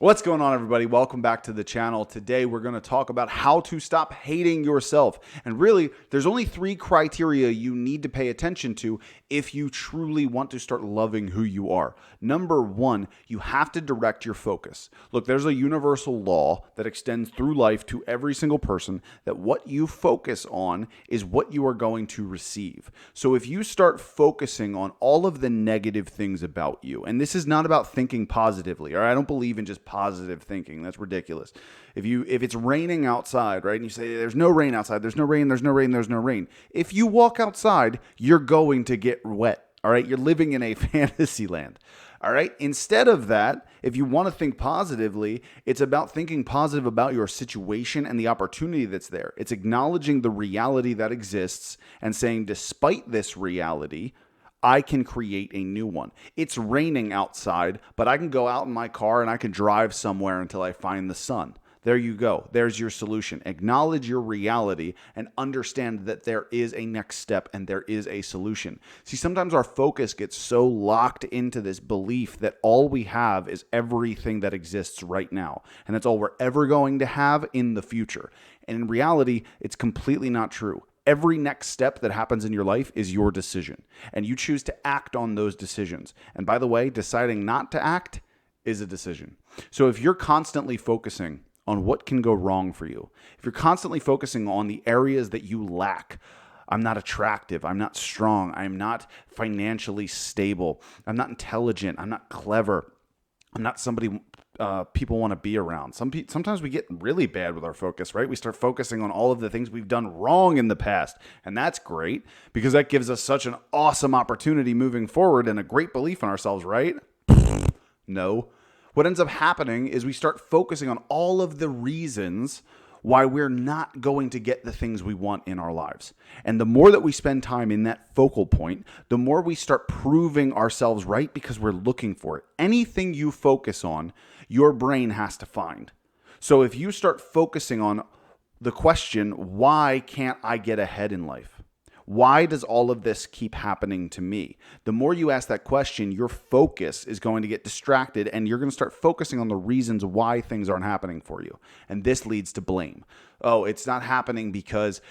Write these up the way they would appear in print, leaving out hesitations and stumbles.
What's going on, everybody? Welcome back to the channel. Today, we're going to talk about how to stop hating yourself. And really, there's only 3 criteria you need to pay attention to if you truly want to start loving who you are. Number 1, you have to direct your focus. Look, there's a universal law that extends through life to every single person that what you focus on is what you are going to receive. So if you start focusing on all of the negative things about you, and this is not about thinking positively, all right? I don't believe in just positive thinking. That's ridiculous. If it's raining outside, right, and you say there's no rain outside, there's no rain, there's no rain, there's no rain. If you walk outside, you're going to get wet. All right, you're living in a fantasy land. All right. Instead of that, if you want to think positively, it's about thinking positive about your situation and the opportunity that's there. It's acknowledging the reality that exists and saying, despite this reality, I can create a new one. It's raining outside, but I can go out in my car and I can drive somewhere until I find the sun. There you go. There's your solution. Acknowledge your reality and understand that there is a next step and there is a solution. See, sometimes our focus gets so locked into this belief that all we have is everything that exists right now, and that's all we're ever going to have in the future. And in reality, it's completely not true. Every next step that happens in your life is your decision, and you choose to act on those decisions. And by the way, deciding not to act is a decision. So if you're constantly focusing on what can go wrong for you, if you're constantly focusing on the areas that you lack, I'm not attractive, I'm not strong, I'm not financially stable, I'm not intelligent, I'm not clever, I'm not somebody people want to be around. Sometimes we get really bad with our focus, right? We start focusing on all of the things we've done wrong in the past. And that's great because that gives us such an awesome opportunity moving forward and a great belief in ourselves, right? No. What ends up happening is we start focusing on all of the reasons why we're not going to get the things we want in our lives. And the more that we spend time in that focal point, the more we start proving ourselves right because we're looking for it. Anything you focus on, your brain has to find. So if you start focusing on the question, why can't I get ahead in life? Why does all of this keep happening to me? The more you ask that question, your focus is going to get distracted and you're going to start focusing on the reasons why things aren't happening for you. And this leads to blame. Oh, it's not happening because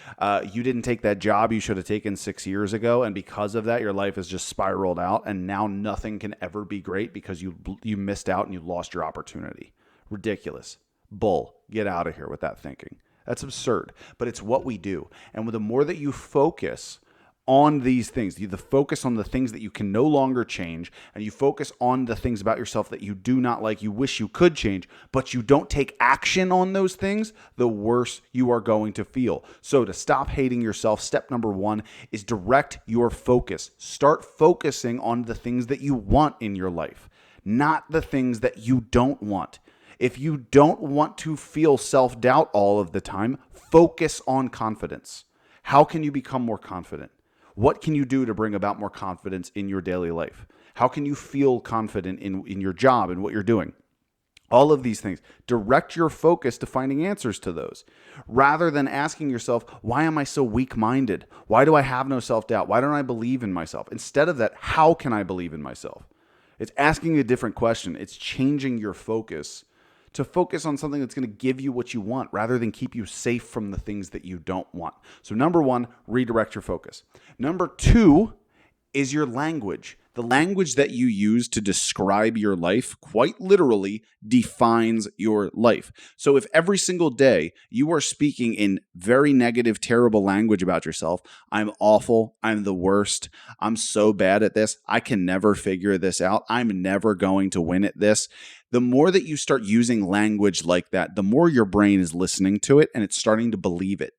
you didn't take that job you should have taken 6 years ago. And because of that, your life has just spiraled out. And now nothing can ever be great because you missed out and you lost your opportunity. Ridiculous. Bull. Get out of here with that thinking. That's absurd, but it's what we do. And the more that you focus on these things, you focus on the things that you can no longer change, and you focus on the things about yourself that you do not like, you wish you could change, but you don't take action on those things, the worse you are going to feel. So to stop hating yourself, step number 1 is direct your focus. Start focusing on the things that you want in your life, not the things that you don't want. If you don't want to feel self-doubt all of the time, focus on confidence. How can you become more confident? What can you do to bring about more confidence in your daily life? How can you feel confident in your job and what you're doing? All of these things. Direct your focus to finding answers to those rather than asking yourself, why am I so weak-minded? Why do I have no self-doubt? Why don't I believe in myself? Instead of that, how can I believe in myself? It's asking a different question. It's changing your focus to focus on something that's going to give you what you want rather than keep you safe from the things that you don't want. So number 1, redirect your focus. Number 2 is your language. The language that you use to describe your life quite literally defines your life. So if every single day you are speaking in very negative, terrible language about yourself, I'm awful, I'm the worst, I'm so bad at this, I can never figure this out, I'm never going to win at this. The more that you start using language like that, the more your brain is listening to it and it's starting to believe it.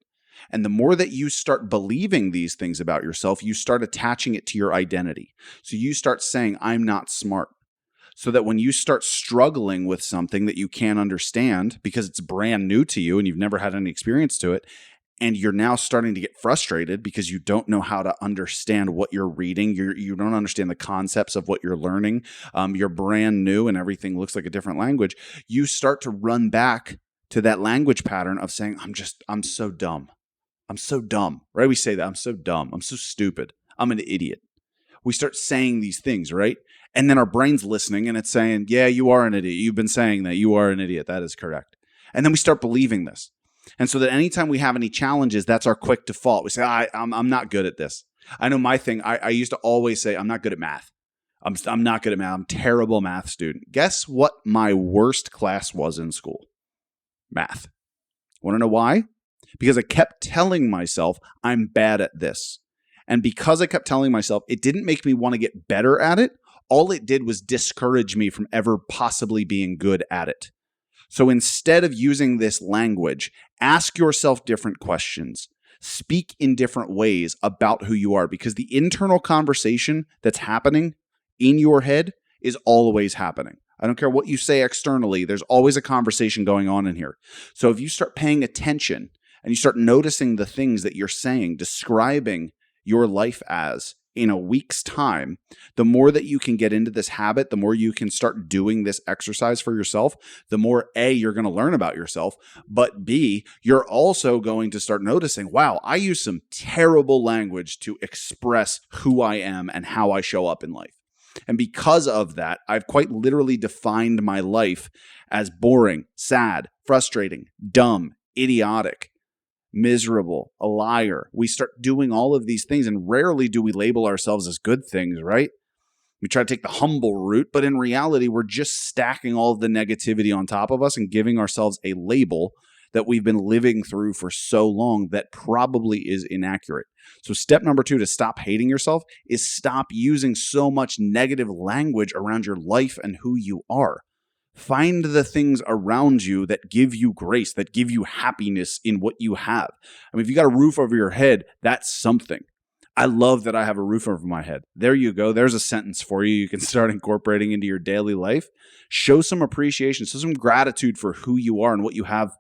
And the more that you start believing these things about yourself, you start attaching it to your identity. So you start saying, I'm not smart. So that when you start struggling with something that you can't understand because it's brand new to you and you've never had any experience to it, and you're now starting to get frustrated because you don't know how to understand what you're reading. You don't understand the concepts of what you're learning. You're brand new and everything looks like a different language. You start to run back to that language pattern of saying, I'm so dumb. I'm so dumb, right? We say that, I'm so dumb. I'm so stupid. I'm an idiot. We start saying these things, right? And then our brain's listening and it's saying, yeah, you are an idiot. You've been saying that. You are an idiot. That is correct. And then we start believing this. And so that anytime we have any challenges, that's our quick default. We say, I'm not good at this. I know my thing. I used to always say, I'm not good at math. I'm not good at math. I'm a terrible math student. Guess what my worst class was in school? Math. Want to know why? Because I kept telling myself I'm bad at this. And because I kept telling myself, it didn't make me want to get better at it. All it did was discourage me from ever possibly being good at it. So instead of using this language, ask yourself different questions. Speak in different ways about who you are, because the internal conversation that's happening in your head is always happening. I don't care what you say externally. There's always a conversation going on in here. So if you start paying attention and you start noticing the things that you're saying, describing your life as in a week's time, the more that you can get into this habit, the more you can start doing this exercise for yourself, the more A, you're going to learn about yourself, but B, you're also going to start noticing, wow, I use some terrible language to express who I am and how I show up in life. And because of that, I've quite literally defined my life as boring, sad, frustrating, dumb, idiotic, miserable, a liar. We start doing all of these things, and rarely do we label ourselves as good things, right? We try to take the humble route, but in reality, we're just stacking all of the negativity on top of us and giving ourselves a label that we've been living through for so long that probably is inaccurate. So step number 2 to stop hating yourself is stop using so much negative language around your life and who you are. Find the things around you that give you grace, that give you happiness in what you have. I mean, if you got a roof over your head, that's something. I love that I have a roof over my head. There you go. There's a sentence for you. You can start incorporating into your daily life. Show some appreciation, show some gratitude for who you are and what you have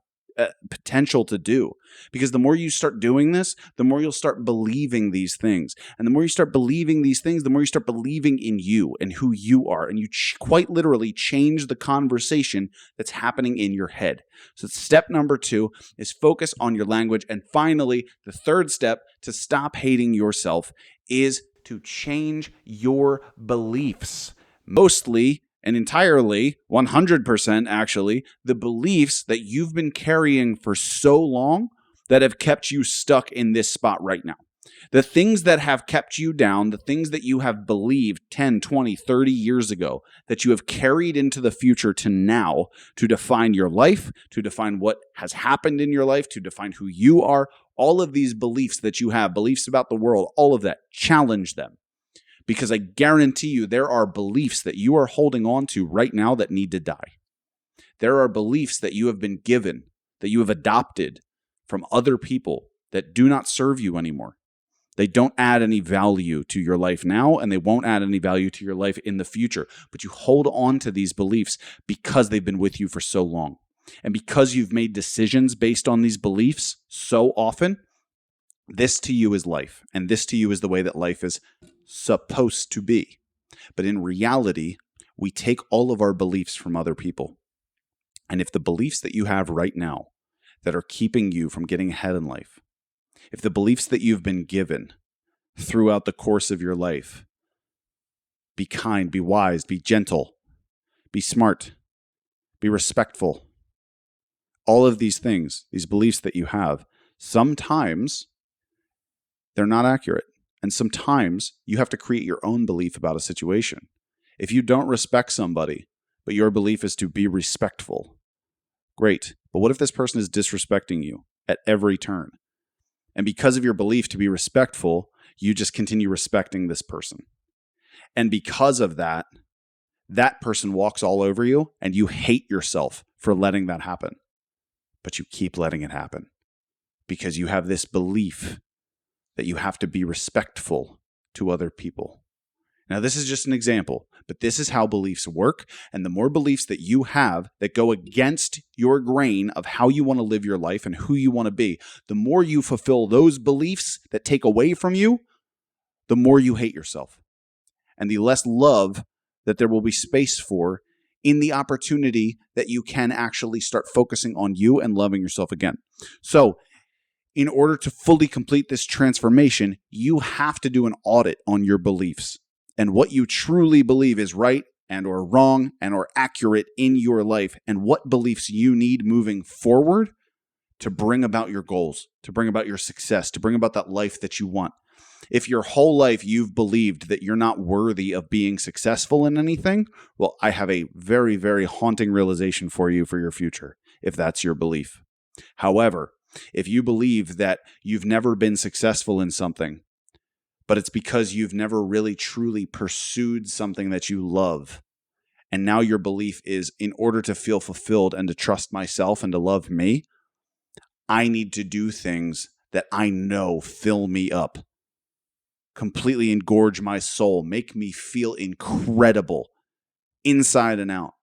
potential to do. Because the more you start doing this, the more you'll start believing these things. And the more you start believing these things, the more you start believing in you and who you are. And you quite literally change the conversation that's happening in your head. So step number 2 is focus on your language. And finally, the third step to stop hating yourself is to change your beliefs. Mostly and entirely, 100% actually, the beliefs that you've been carrying for so long that have kept you stuck in this spot right now. The things that have kept you down, the things that you have believed 10, 20, 30 years ago, that you have carried into the future to now to define your life, to define what has happened in your life, to define who you are, all of these beliefs that you have, beliefs about the world, all of that, challenge them. Because I guarantee you there are beliefs that you are holding on to right now that need to die. There are beliefs that you have been given, that you have adopted from other people that do not serve you anymore. They don't add any value to your life now, and they won't add any value to your life in the future. But you hold on to these beliefs because they've been with you for so long. And because you've made decisions based on these beliefs so often, this to you is life. And this to you is the way that life is supposed to be. But in reality, we take all of our beliefs from other people. And if the beliefs that you have right now that are keeping you from getting ahead in life, if the beliefs that you've been given throughout the course of your life, be kind, be wise, be gentle, be smart, be respectful, all of these things, these beliefs that you have, sometimes they're not accurate. And sometimes you have to create your own belief about a situation. If you don't respect somebody, but your belief is to be respectful, great. But what if this person is disrespecting you at every turn? And because of your belief to be respectful, you just continue respecting this person. And because of that, that person walks all over you and you hate yourself for letting that happen. But you keep letting it happen because you have this belief that you have to be respectful to other people. Now, this is just an example, but this is how beliefs work. And the more beliefs that you have that go against your grain of how you want to live your life and who you want to be, the more you fulfill those beliefs that take away from you, the more you hate yourself. And the less love that there will be space for in the opportunity that you can actually start focusing on you and loving yourself again. So, in order to fully complete this transformation, you have to do an audit on your beliefs. and what you truly believe is right and or wrong and or accurate in your life, and what beliefs you need moving forward to bring about your goals, to bring about your success, to bring about that life that you want. If your whole life you've believed that you're not worthy of being successful in anything, well, I have a very, very haunting realization for you for your future, if that's your belief. However, if you believe that you've never been successful in something, but it's because you've never really truly pursued something that you love, and now your belief is, in order to feel fulfilled and to trust myself and to love me, I need to do things that I know fill me up, completely engorge my soul, make me feel incredible inside and out.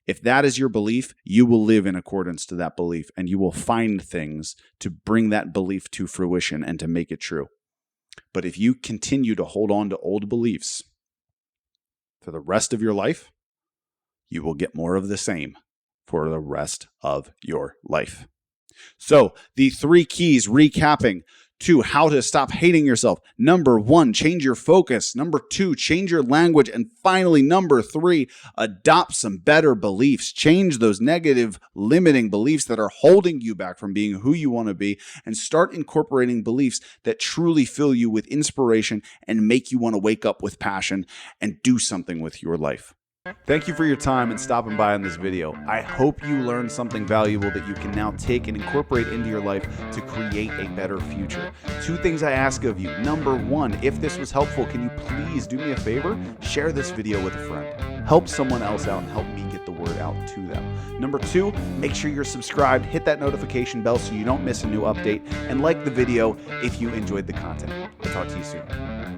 If that is your belief, you will live in accordance to that belief, and you will find things to bring that belief to fruition and to make it true. But if you continue to hold on to old beliefs for the rest of your life, you will get more of the same for the rest of your life. So the 3 keys, recapping, to how to stop hating yourself. Number 1, change your focus. Number 2, change your language. And finally, number 3, adopt some better beliefs. Change those negative, limiting beliefs that are holding you back from being who you want to be, and start incorporating beliefs that truly fill you with inspiration and make you want to wake up with passion and do something with your life. Thank you for your time and stopping by on this video. I hope you learned something valuable that you can now take and incorporate into your life to create a better future. 2 things I ask of you. Number 1, if this was helpful, can you please do me a favor? Share this video with a friend. Help someone else out and help me get the word out to them. Number 2, make sure you're subscribed, hit that notification bell so you don't miss a new update, and like the video if you enjoyed the content. I'll talk to you soon.